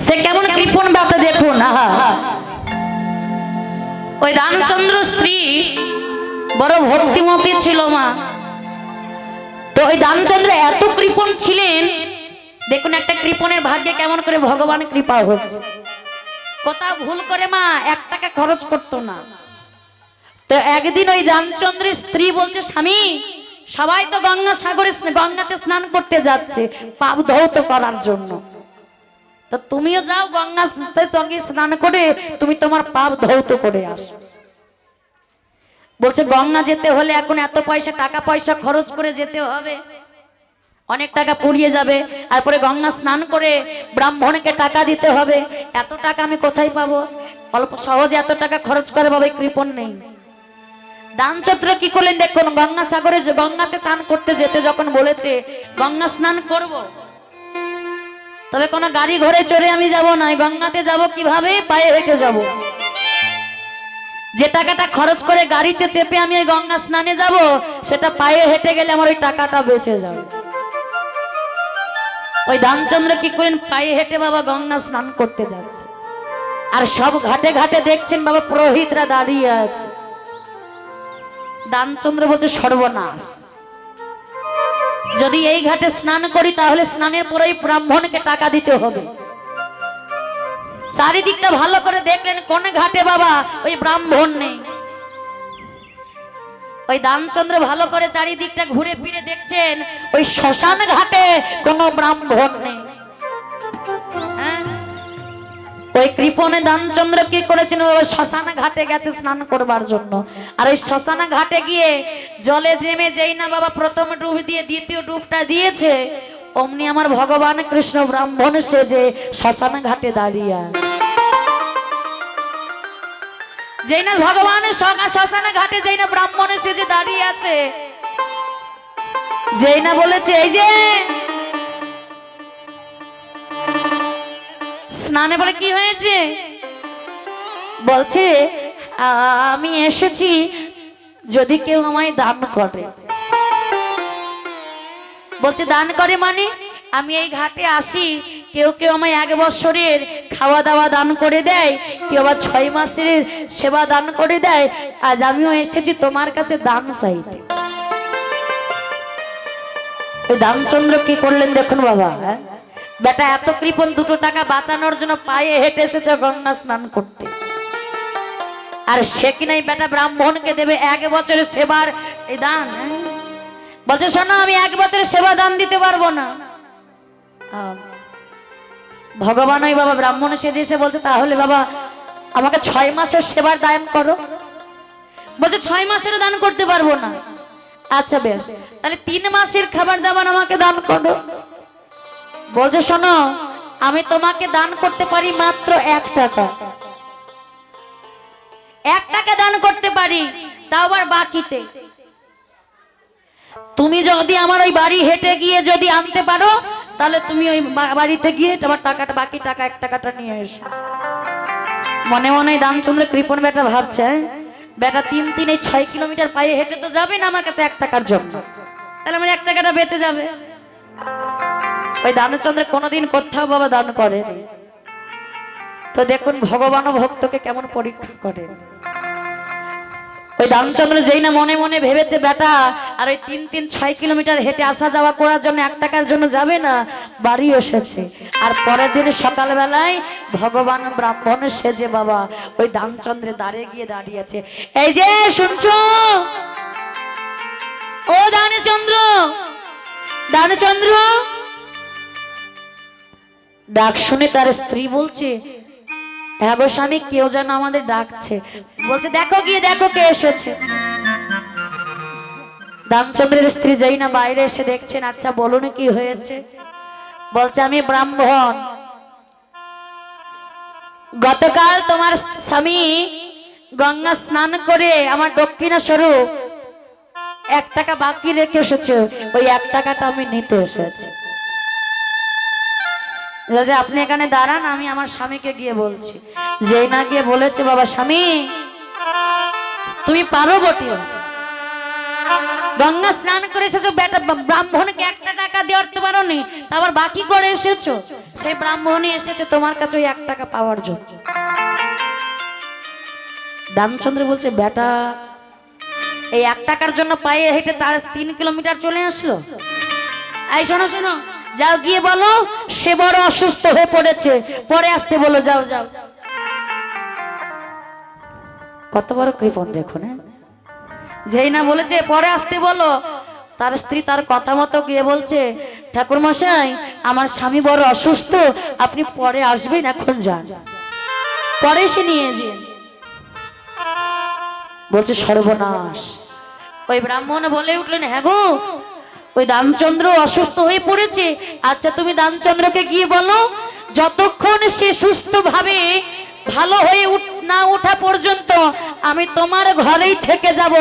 সে কেমন কৃপণ ব্যাটা দেখুন। আহা, ওই রামচন্দ্র স্ত্রী বড় ভক্তিমতী ছিল মা। তো ওই রামচন্দ্র এত কৃপণ ছিলেন, দেখুন একটা কৃপণের ভাগ্যে কেমন করে ভগবান কৃপা হচ্ছে। কোথাও ভুল করে মা 1 টাকা খরচ করতো না। তো একদিন ওই রামচন্দ্রের স্ত্রী বলছে, স্বামী সবাই তো গঙ্গা সাগরে গঙ্গাতে স্নান করতে যাচ্ছে পাপ ধৌত করার জন্য, তো তুমিও যাও গঙ্গাতে সঙ্গে স্নান করে তুমি তোমার পাপ ধৌত করে আসো। বলছে গঙ্গা যেতে হলে এখন এত টাকা পয়সা খরচ করে যেতে হবে, অনেক টাকা পুড়িয়ে যাবে, তারপরে গঙ্গা স্নান করে ব্রাহ্মণকে টাকা দিতে হবে, এত টাকা আমি কোথায় পাবো? অল্প সহজে এত টাকা খরচ করে বাবা কৃপণ নেই। রামচন্দ্র কি করলেন দেখুন, গঙ্গা সাগরে গঙ্গাতে চান করতে যেতে যখন বলেছে গঙ্গা স্নান করব, তবে কোনো গাড়ি ঘোড়ে চড়ে আমি যাব না, গঙ্গাতে যাব কিভাবে? পায়ে হেঁটে যাব। যে টাকাটা খরচ করে গাড়িতে চেপে আমি ওই গঙ্গা স্নানে যাব, সেটা পায়ে হেঁটে গেলে আমার ওই টাকাটা বেঁচে যাবে। ওই রামচন্দ্র কি করেন, পায়ে হেঁটে বাবা গঙ্গা স্নান করতে যাচ্ছে, আর সব ঘাটে ঘাটে দেখছেন বাবা পুরোহিতরা দাঁড়িয়ে আছে। রামচন্দ্র বলছে সর্বনাশ, যদি এই ঘাটে স্নান করি তাহলে স্নানের পরেই ব্রাহ্মণকে টাকা দিতে হবে। চারিদিকটা ভালো করে দেখলেন, কোন ঘাটে বাবা ওই ব্রাহ্মণ নেই। ওই রামচন্দ্র ভালো করে চারিদিকটা ঘুরে ফিরে দেখছেন, ওই শ্মশান ঘাটে কোনো ব্রাহ্মণ নেই। ওই কৃপণে রামচন্দ্র কি করেছেন, ওই শ্মশান ঘাটে গেছে স্নান করবার জন্য। আর ওই শ্মশান ঘাটে গিয়ে জলে নেমে যেই না বাবা প্রথম ডুব দিয়ে দ্বিতীয় ডুবটা দিয়েছে, অমনি আমার ভগবান কৃষ্ণ ব্রাহ্মণ সেজে শ্মশান ঘাটে দাঁড়িয়ে। যেই না ভগবানের শ্মশান ঘাটে যেই না ব্রাহ্মণ সেজে দাঁড়িয়ে আছে, যেই না বলেছে এই যে স্নানে বলে কি হয়েছে, বলছে আমি এসেছি যদি কেউ আমায় দান করে। বলছে দান করে মানে? আমি এই ঘাটে আসি, কেউ কেউ আমায় 1 বছরের খাওয়া দাওয়া দান করে দেয়, কেউ আবার 6 মাসের সেবা দান করে দেয়, আজ আমিও এসেছি তোমার কাছে দান চাইতে। ওই রামচন্দ্র কি করলেন দেখুন বাবা, বেটা এত কৃপণ 2 টাকা বাঁচানোর জন্য পায়ে হেঁটে এসেছে গঙ্গা স্নান করতে, আর সে কিনাই বেটা ব্রাহ্মণকে দেবে 1 বছরের সেবার এই দান। বলছে শোনো, আমি 1 বছরের সেবা দান দিতে পারবো না। ভগবান ওই বাবা ব্রাহ্মণ সেজে এসে বলছে তাহলে বাবা আমাকে 6 মাসের সেবার দান করো। বলছে 6 মাসেরও দান করতে পারবো না। আচ্ছা বেশ, তাহলে 3 মাসের খাবার দাবার আমাকে দান করো। বলছে শোনো, আমি তোমাকে দান করতে পারি মাত্র 1 টাকা, 1 টাকা দান করতে পারি, তাও আবার বাকিতে। তুমি যদি আমার ওই বাড়ি হেঁটে গিয়ে যদি আনতে পারো, তাহলে তুমি ওই বাড়িতে গিয়ে তোমার টাকাটা, বাকি টাকা 1 টাকাটা নিয়ে এসো। মনে মনে রামচন্দ্র কৃপণ বেটা ভাবছে, বেটা 3 এই 6 কিলোমিটার পায়ে হেঁটে তো যাবে না আমার কাছে 1 টাকার জন্য, তাহলে আমার 1 টাকাটা বেঁচে যাবে। ওই রামচন্দ্র কোনোদিন কোথাও বাবা দান করে। তো দেখুন ভগবান ভক্তকে কেমন পরীক্ষা করে। ওই রামচন্দ্র যেই না মনে মনে ভেবেছে বেটা আর ওই 6 কিলোমিটার হেঁটে আসা যাওয়া করার জন্য 1 টাকার জন্য যাবে না, বাড়ি এসেছে। আর পরের দিন সকালবেলায় ভগবান ব্রাহ্মণ সেজে বাবা ওই রামচন্দ্রের দ্বারে গিয়ে দাঁড়িয়েছে। এই যে শুনছো ও রামচন্দ্র, রামচন্দ্র ডাক শুনে তার স্ত্রী বলছে, হ্যাঁ গো স্বামী, কেউ যেন আমাদের ডাকছে। বলছে দেখো গিয়ে দেখো কে এসেছে। রামচন্দ্রের স্ত্রী যাই না বাইরে এসে দেখছেন, আচ্ছা বলুন কি হয়েছে। বলছে আমি ব্রাহ্মণ, গতকাল তোমার স্বামী গঙ্গা স্নান করে আমার দক্ষিণা স্বরূপ 1 টাকা বাকি রেখে এসেছে, ওই 1 টাকাটা আমি নিতে এসেছি। আপনি এখানে দাঁড়ান, আমি আমার স্বামীকে গিয়ে বলছি। যেই না গিয়ে বলেছে, বাবা স্বামী তুমি পারো বটে, গঙ্গা স্নান করে এসেছো, বেটা ব্রাহ্মণকে 1 টাকা দেওয়ার তো পারোনি, আবার বাকি করে এসেছো। সেই ব্রাহ্মণই এসেছে তোমার কাছে ওই 1 টাকা পাওয়ার জন্য। রামচন্দ্র বলছে, বেটা এই 1 টাকার জন্য পায়ে হেঁটে তার 3 কিলোমিটার চলে আসলো। এই শোনো শোনো, যাও গিয়ে বলো সে বড় অসুস্থ হয়ে পড়েছে, পরে আসতে বলো, যাও যাও। কত বড় কৃপণ দেখুন। যেই না বলেছে পরে আসতে বলো, তার স্ত্রী তার কথা মতো গিয়ে বলছে, ঠাকুর মশাই আমার স্বামী বড় অসুস্থ, আপনি পরে আসবেন, এখন যান। পরে সে নিয়ে যান। বলছে সর্বনাশ। ওই ব্রাহ্মণ বলে উঠলেন, হ্যাঁ গো ওই দানচন্দ্র অসুস্থ হয়ে পড়েছে। আচ্ছা তুমি দানচন্দ্রকে গিয়ে বলো যতক্ষণ সে সুস্থ ভাবে ভালো হয়ে না ওঠা পর্যন্ত আমি তোমার ঘরেই থেকে যাব।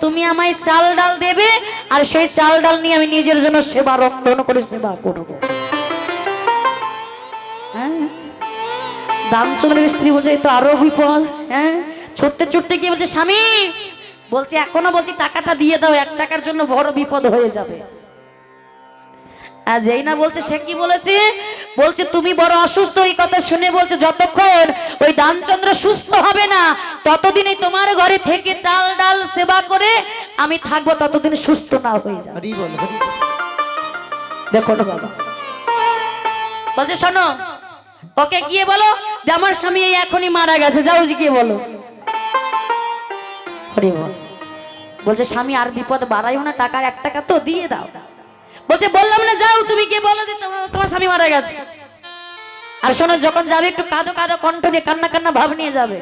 তুমি আমায় চাল ডাল দেবে, আর সেই চাল ডাল নিয়ে আমি নিজের জন্য সেবা রন্ধন করে সেবা করব। হ্যাঁ, দানচন্দ্রের স্ত্রী বলছে তো আরো বিপদ। হ্যাঁ, ছুটতে ছুটতে গিয়ে বলছে, স্বামী বলছে এখনো বলছি টাকাটা দিয়ে দাও, 1 টাকার জন্য বড় বিপদ হয়ে যাবে। আর যেই না বলছে সে কি বলেছে, বলছে তুমি বড় অসুস্থ। এই কথা শুনে বলছে যতক্ষণ ওই দানচন্দ্র সুস্থ হবে না ততদিনই তোমার ঘরে থেকে চাল ডাল সেবা করে আমি থাকবো, ততদিন সুস্থ না হয়ে যাবে। দেখো না বাবা, বলছে শোনো ওকে গিয়ে বলো যে আমার স্বামী এই এখনই মারা গেছে, যাও গিয়ে বলো। হরি বল। বলছে স্বামী আর বিপদ বাড়াইও না, টাকার 1 টাকা তো দিয়ে দাও। বলছে বললাম না, যাও তুমি গিয়ে বলো যে তোমার স্বামী মারা গেছে। আর শোনো যখন যাবে একটু কাঁদো কাঁদো কণ্ঠ নিয়ে, কান্না কান্না ভাব নিয়ে যাবে।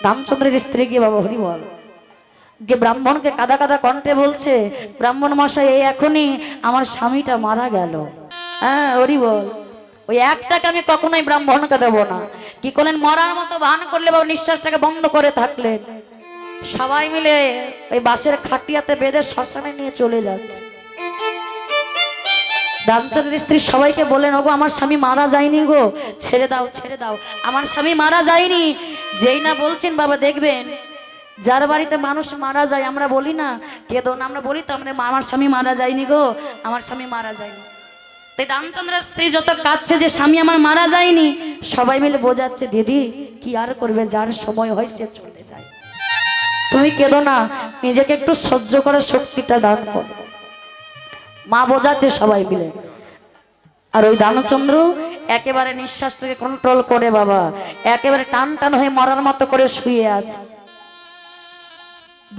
রামচন্দ্রের স্ত্রী গিয়ে বাবা হরি বল গিয়ে ব্রাহ্মণকে কাদা কাদা কণ্ঠে বলছে, ব্রাহ্মণ মশাই এই এখনই আমার স্বামীটা মারা গেল। হ্যাঁ হরি বল। ওই 1 টাকা আমি কখনোই ব্রাহ্মণকে দেবো না। কি করলেন, মরার মতো ভান করলে বাবা, নিঃশ্বাসটাকে বন্ধ করে থাকলেন। সবাই মিলে ওই বাঁশের খাটিয়াতে বেঁধে শ্মশানে নিয়ে চলে যাচ্ছে। রামচন্দ্রের স্ত্রী সবাইকে বলেন, ওগো আমার স্বামী মারা যায়নি গো, ছেড়ে দাও ছেড়ে দাও, আমার স্বামী মারা যায়নি। যেই না বলছেন বাবা দেখবেন যার বাড়িতে মানুষ মারা যায় আমরা বলি না কেঁদো না, আমরা বলি তো আমাদের আমার স্বামী মারা যায়নি গো, আমার স্বামী মারা যায়নি। তাই রামচন্দ্রের স্ত্রী যত কাঁদছে যে স্বামী আমার মারা যায়নি, সবাই মিলে বোঝাচ্ছে দিদি কি আর করবে, যার সময় হয় সে চলে যায়, তুমি কেঁদো না, নিজেকে একটু সহ্য করার শক্তিটা দান করো। মা বোঝাচ্ছে সবাই মিলে। আর ওই দানচন্দ্র একেবারে নিঃশ্বাসটাকে কন্ট্রোল করে বাবা একেবারে টান টান হয়ে মরার মতো করে শুয়ে আছে।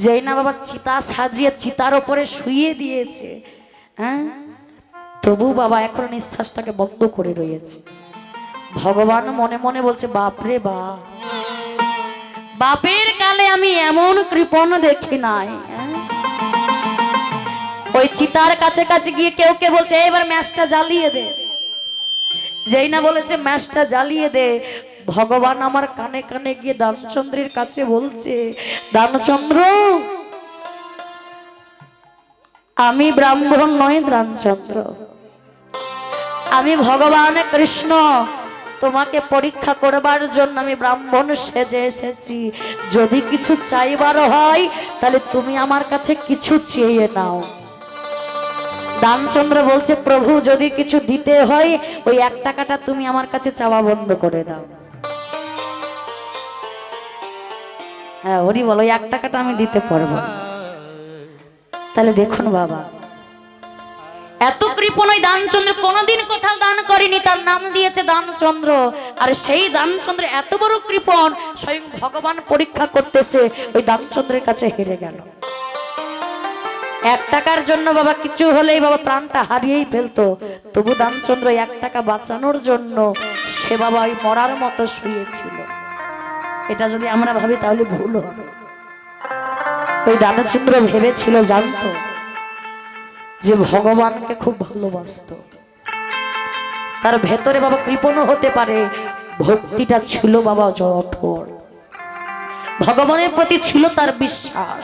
যেই না বাবা চিতা সাজিয়ে চিতার উপরে শুয়ে দিয়েছে, হ্যাঁ তবু বাবা এখন নিঃশ্বাসটাকে বন্ধ করে রয়েছে। ভগবান মনে মনে বলছে, বাপরে বাপ, বাপের কালে আমি এমন কৃপণ দেখি নাই। ওই চিতার কাছে কাছে গিয়ে কেউ কে বলছে এবার ম্যাচটা জ্বালিয়ে দে। যেই না বলেছে ম্যাচটা জ্বালিয়ে দে, ভগবান আমার কানে কানে গিয়ে দানচন্দ্রের কাছে বলছে, দানচন্দ্র আমি ব্রাহ্মণ নয়, দানচন্দ্র আমি ভগবান কৃষ্ণ, তোমাকে পরীক্ষা করবার জন্য আমি ব্রাহ্মণ সেজে এসেছি। যদি কিছু চাইবার হয় তাহলে তুমি আমার কাছে কিছু চেয়ে নাও। দানচন্দ্র বলছে, প্রভু যদি কিছু দিতে হয় ওই 1 টাকাটা তুমি আমার কাছে চাওয়া বন্ধ করে দাও। হ্যাঁ হরি বলো, 1 টাকাটা আমি দিতে পারবো। তাহলে দেখুন বাবা এত কৃপণ ওই দানচন্দ্র কোনোদিন কোথাও দান করেনি, তার নাম দিয়েছে দানচন্দ্র। আর সেই দানচন্দ্র এত বড় কৃপণ, স্বয়ং ভগবান পরীক্ষা করতেছে, ওই দানচন্দ্রের কাছে হেরে গেল। 1 টাকার জন্য বাবা কিছু হলেই বাবা প্রাণটা হারিয়েই ফেলতো, তবু দানচন্দ্র 1 টাকা বাঁচানোর জন্য সে বাবা ওই মরার মতো শুয়েছিল। এটা যদি আমরা ভাবি তাহলে ভুল হবে। ওই দানচন্দ্র ভেবেছিল, জানতো যে ভগবানকে খুব ভালোবাসতো, তার ভেতরে বাবা কৃপণও হতে পারে, ভক্তিটা ছিল বাবা জঠোর, ভগবানের প্রতি ছিল তার বিশ্বাস।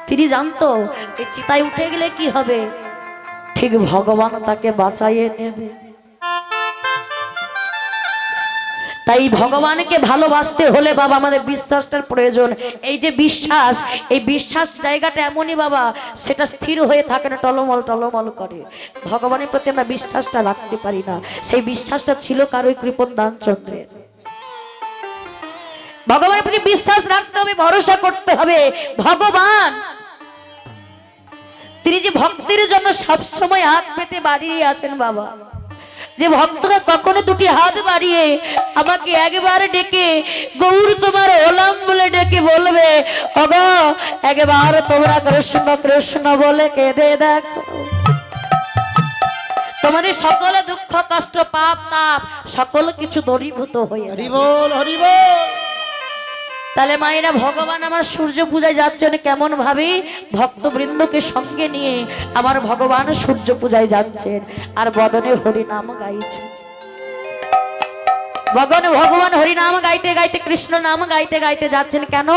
তিনি জানতো এই চিতায় উঠে গেলে কি হবে, ঠিক ভগবান তাকে বাঁচাইয়ে নেবে। তাই ভগবানকে ভালোবাসতে হলে বাবা আমাদের বিশ্বাসটার প্রয়োজন। এই যে বিশ্বাস, এই বিশ্বাস জায়গাটা এমনই বাবা, সেটা স্থির হয়ে থাকে না, টলমল টলমল করে। ভগবানের প্রতি আমরা বিশ্বাসটা রাখতে পারি না। সেই বিশ্বাসটা ছিল কার? ওই কৃপণ দানচন্দ্রের। ভগবানের প্রতি বিশ্বাস রাখতে হবে, ভরসা করতে হবে। ভগবান তিনি যে ভক্তের জন্য সবসময় হাত পেতে বাড়িয়ে আছেন বাবা। যে ভক্তরা কখনো দুটি হাত বাড়িয়ে আমাকে একবার ডেকে গৌর তোমার ওলাম বলে ডেকে বলবে, ওগো একবার তোমরা কৃষ্ণ কৃষ্ণ বলে কেঁদে দেখো, তোমাদের সকল দুঃখ কষ্ট পাপ তাপ সকল কিছু দূরীভূত হয়ে যাবে। তাহলে মায়েরা, ভগবান আমার সূর্য পূজায় যাচ্ছেন কেমন ভাবে? ভক্তবৃন্দকে সঙ্গে নিয়ে আমার ভগবান সূর্য পূজায় যাচ্ছেন আর বদনে হরিনাম গাইছেন। ভগবান হরিনাম গাইতে গাইতে, কৃষ্ণ নাম গাইতে গাইতে যাচ্ছেন। কেন?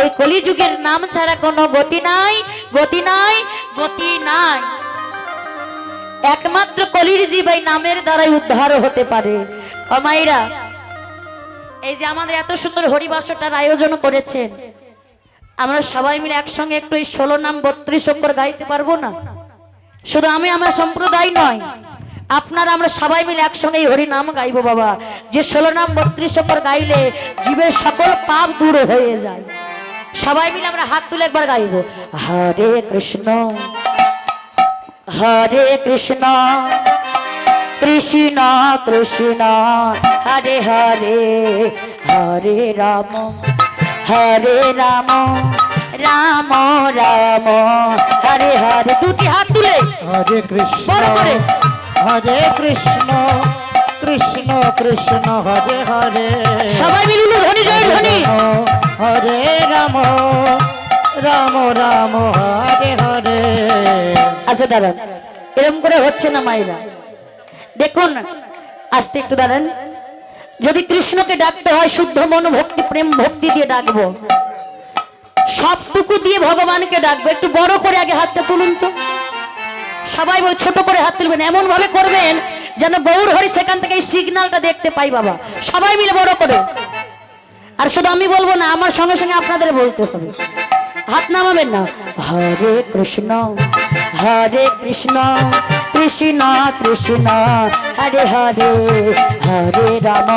এই কলিযুগের নাম ছাড়া কোনো গতি নাই, গতি নাই, গতি নাই। একমাত্র কলির জীব এই নামের দ্বারাই উদ্ধার হতে পারে। ও মায়েরা, এই যে আমাদের এত সুন্দর হরিবাসটার আয়োজন করেছেন, আমরা সবাই মিলে একসঙ্গে একটু এই 16 নাম 32 অক্ষর গাইতে পারবো না? শুধু আমি, আমার সম্প্রদায় নয়, আপনারা আমরা সবাই মিলে একসঙ্গে এই হরি নাম গাইবো বাবা। যে 16 নাম 32 অক্ষর গাইলে জীবের সকল পাপ দূর হয়ে যায়। সবাই মিলে আমরা হাত তুলে একবার গাইবো, হরে কৃষ্ণ হরে কৃষ্ণ কৃষ্ণ কৃষ্ণ হরে হরে, হরে রাম হরে রাম রাম রাম হরে হরে। দুটি হাত তুলে হরে কৃষ্ণ হরে কৃষ্ণ কৃষ্ণ কৃষ্ণ হরে হরে, সবাই মিলে ধ্বনি জয় ধ্বনি, হরে রাম রাম রাম হরে হরে। আচ্ছা দাঁড়ান, এরকম করে হচ্ছে না মায়েরা, দেখুন আস্তে একটু দাঁড়ান। যদি কৃষ্ণকে ডাকতে হয় শুদ্ধ মন ভক্তি প্রেম ভক্তি দিয়ে ডাকবো, সবটুকু দিয়ে ভগবানকে ডাকবো। একটু বড় করে আগে হাতটা তুলুন তো সবাই, বল ছোট করে হাত তুলবেন, এমন ভাবে করবেন যেন গৌর হরি সেখান থেকে এই সিগন্যালটা দেখতে পাই বাবা। সবাই মিলে বড় করে, আর শুধু আমি বলবো না, আমার সঙ্গে সঙ্গে আপনাদের বলতে হবে। হাত নামাবেন না। হরে কৃষ্ণ কৃষ্ণ কৃষ্ণ হরে হরে, হরে রাম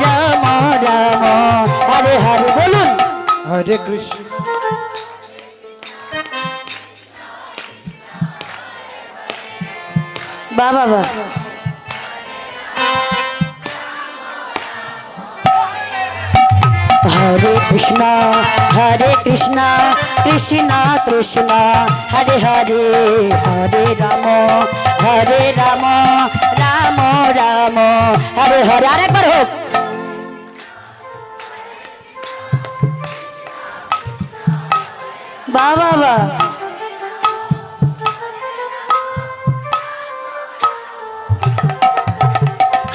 রাম রাম হরে হরে। বলুন হরে কৃষ্ণ বাবা বাবা। হরে কৃষ্ণ কৃষ্ণ কৃষ্ণ হরে হরে, হরে রাম রাম রাম হরে হরে। আরেকবার হোক। বাবা বাবা।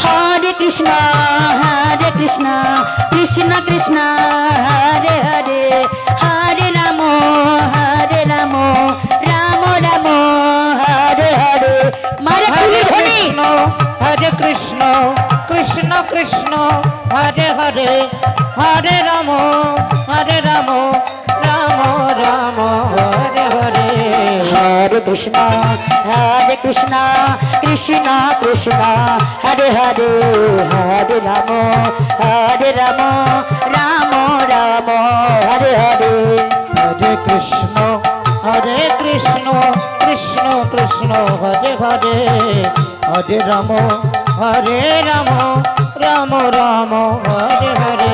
হরে কৃষ্ণ কৃষ্ণ কৃষ্ণ হরে হরে, হরে রাম রাম রাম হরে হরে। মারে তুলি ধ্বনি। হরে কৃষ্ণ কৃষ্ণ কৃষ্ণ হরে হরে, হরে রাম রাম রাম হরে হরে। হরে কৃষ্ণ কৃষ্ণ কৃষ্ণ হরে হরে, হরে রাম রাম রাম হরে হরে। হরে কৃষ্ণ কৃষ্ণ কৃষ্ণ হরে হরে, হরে রাম রাম রাম হরে হরে।